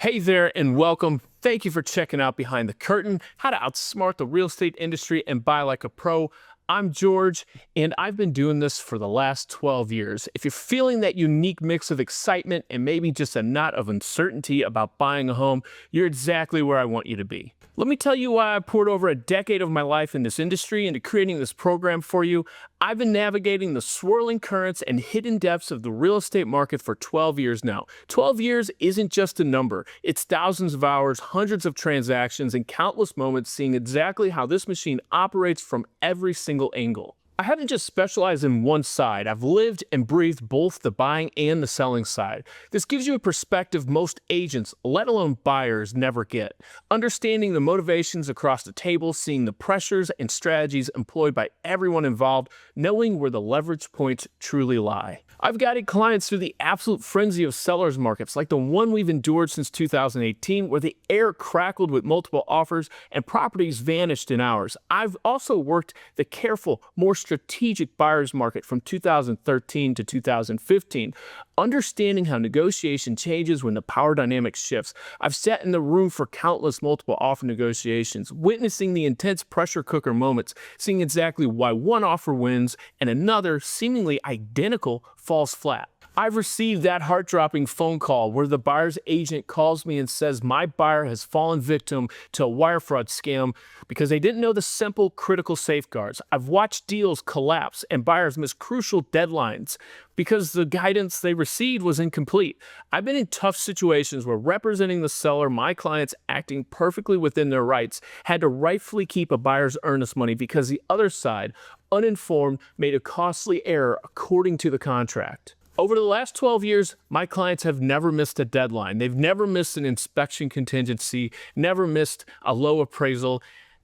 Hey there and welcome. Thank you for checking out Behind the Curtain, how to outsmart the real estate industry and buy like a pro. I'm George, and I've been doing this for the last 12 years. If you're feeling that unique mix of excitement and maybe just a knot of uncertainty about buying a home, you're exactly where I want you to be. Let me tell you why I poured over a decade of my life in this industry into creating this program for you. I've been navigating the swirling currents and hidden depths of the real estate market for 12 years now. 12 years isn't just a number. It's thousands of hours, hundreds of transactions, and countless moments seeing exactly how this machine operates from every single angle. I haven't just specialized in one side. I've lived and breathed both the buying and the selling side. This gives you a perspective most agents, let alone buyers, never get. Understanding the motivations across the table, seeing the pressures and strategies employed by everyone involved, knowing where the leverage points truly lie. I've guided clients through the absolute frenzy of sellers markets, like the one we've endured since 2018, where the air crackled with multiple offers and properties vanished in hours. I've also worked the careful, more strategic buyer's market from 2013 to 2015, understanding how negotiation changes when the power dynamic shifts. I've sat in the room for countless multiple offer negotiations, witnessing the intense pressure cooker moments, seeing exactly why one offer wins and another, seemingly identical, falls flat. I've received that heart-dropping phone call where the buyer's agent calls me and says my buyer has fallen victim to a wire fraud scam because they didn't know the simple, critical safeguards. I've watched deals collapse and buyers miss crucial deadlines because the guidance they received was incomplete. I've been in tough situations where representing the seller, my clients acting perfectly within their rights, had to rightfully keep a buyer's earnest money because the other side, uninformed, made a costly error according to the contract. Over the last 12 years, my clients have never missed a deadline. They've never missed an inspection contingency, never missed a low appraisal.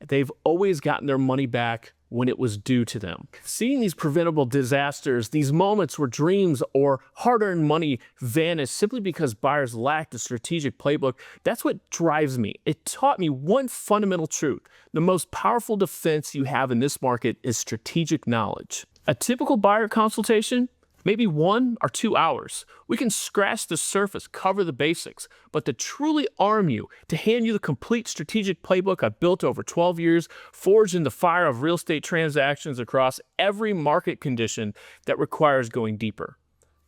They've always gotten their money back when it was due to them. Seeing these preventable disasters, these moments where dreams or hard-earned money vanish simply because buyers lacked a strategic playbook, that's what drives me. It taught me one fundamental truth. The most powerful defense you have in this market is strategic knowledge. A typical buyer consultation, maybe 1 or 2 hours. We can scratch the surface, cover the basics, but to truly arm you, to hand you the complete strategic playbook I've built over 12 years, forged in the fire of real estate transactions across every market condition that requires going deeper.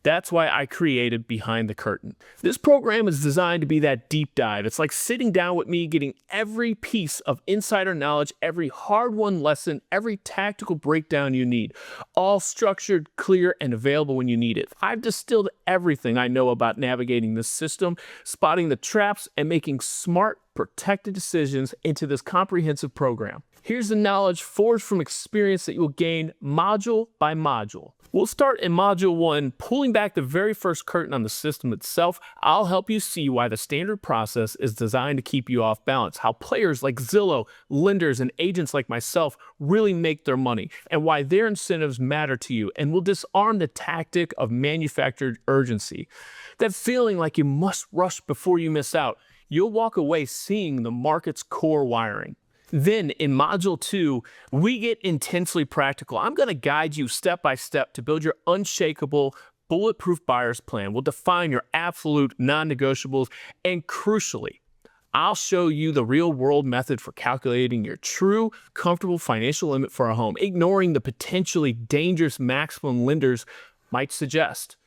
That's why I created Behind the Curtain. This program is designed to be that deep dive. It's like sitting down with me, getting every piece of insider knowledge, every hard-won lesson, every tactical breakdown you need, all structured, clear, and available when you need it. I've distilled everything I know about navigating this system, spotting the traps, and making smart, protected decisions into this comprehensive program. Here's the knowledge forged from experience that you'll gain module by module. We'll start in Module 1, pulling back the very first curtain on the system itself. I'll help you see why the standard process is designed to keep you off balance, how players like Zillow, lenders, and agents like myself really make their money, and why their incentives matter to you, and we'll disarm the tactic of manufactured urgency. That feeling like you must rush before you miss out. You'll walk away seeing the market's core wiring. Then in Module 2, we get intensely practical. I'm going to guide you step by step to build your unshakable, bulletproof buyer's plan. We'll define your absolute non-negotiables, and crucially, I'll show you the real-world method for calculating your true, comfortable financial limit for a home, ignoring the potentially dangerous maximum lenders might suggest.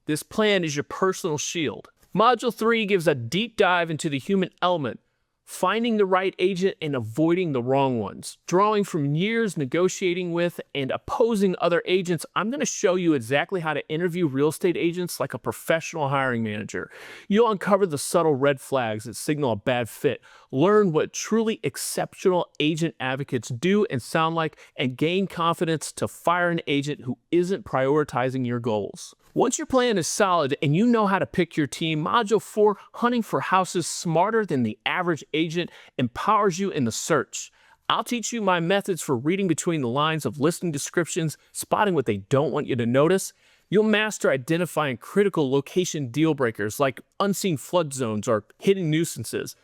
This plan is your personal shield. Module 3 gives a deep dive into the human element, finding the right agent and avoiding the wrong ones. Drawing from years negotiating with and opposing other agents, I'm going to show you exactly how to interview real estate agents like a professional hiring manager. You'll uncover the subtle red flags that signal a bad fit, learn what truly exceptional agent advocates do and sound like, and gain confidence to fire an agent who isn't prioritizing your goals. Once your plan is solid and you know how to pick your team, Module 4, hunting for houses smarter than the average agent, empowers you in the search. I'll teach you my methods for reading between the lines of listing descriptions, spotting what they don't want you to notice. You'll master identifying critical location deal breakers like unseen flood zones or hidden nuisances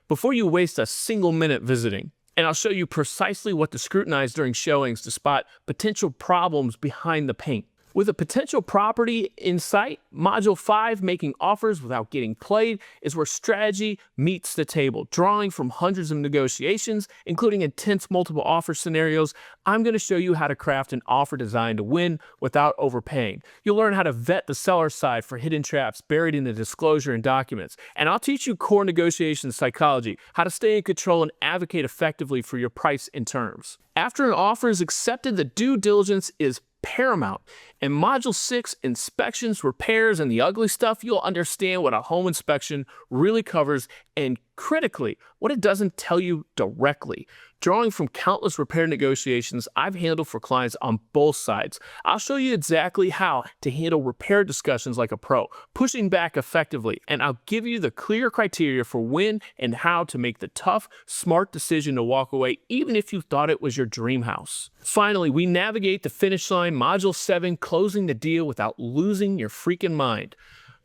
before you waste a single minute visiting. And I'll show you precisely what to scrutinize during showings to spot potential problems behind the paint. With a potential property in sight, Module 5, making offers without getting played, is where strategy meets the table. Drawing from hundreds of negotiations, including intense multiple offer scenarios, I'm going to show you how to craft an offer designed to win without overpaying. You'll learn how to vet the seller side for hidden traps buried in the disclosure and documents. And I'll teach you core negotiation psychology, how to stay in control and advocate effectively for your price and terms. After an offer is accepted, the due diligence is paramount. In Module 6, inspections, repairs, and the ugly stuff, you'll understand what a home inspection really covers and, critically, what it doesn't tell you directly. Drawing from countless repair negotiations I've handled for clients on both sides, I'll show you exactly how to handle repair discussions like a pro, pushing back effectively, and I'll give you the clear criteria for when and how to make the tough, smart decision to walk away even if you thought it was your dream house. Finally, we navigate the finish line, Module 7, closing the deal without losing your freaking mind.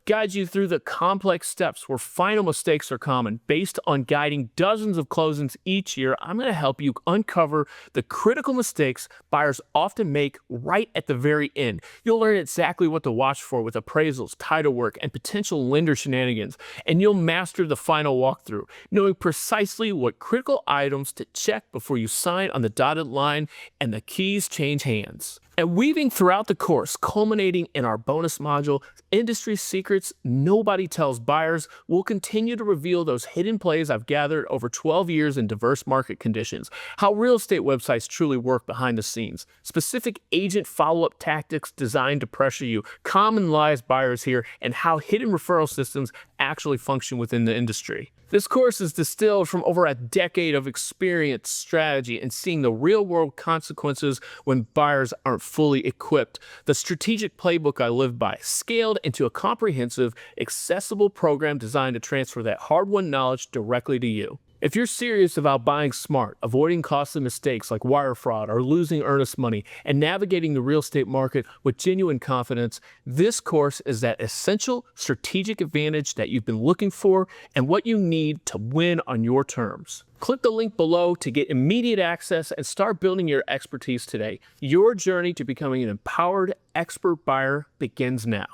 Guide you through the complex steps where final mistakes are common. Based on guiding dozens of closings each year, I'm going to help you uncover the critical mistakes buyers often make right at the very end. You'll learn exactly what to watch for with appraisals, title work, and potential lender shenanigans, and you'll master the final walkthrough, knowing precisely what critical items to check before you sign on the dotted line and the keys change hands. And weaving throughout the course, culminating in our bonus module, Industry Secrets Nobody Tells Buyers, will continue to reveal those hidden plays I've gathered over 12 years in diverse market conditions, how real estate websites truly work behind the scenes, specific agent follow-up tactics designed to pressure you, common lies buyers hear, and how hidden referral systems actually function within the industry. This course is distilled from over a decade of experience, strategy, and seeing the real-world consequences when buyers aren't fully equipped. The strategic playbook I live by, scaled into a comprehensive, accessible program designed to transfer that hard-won knowledge directly to you. If you're serious about buying smart, avoiding costly mistakes like wire fraud or losing earnest money, and navigating the real estate market with genuine confidence, this course is that essential strategic advantage that you've been looking for and what you need to win on your terms. Click the link below to get immediate access and start building your expertise today. Your journey to becoming an empowered expert buyer begins now.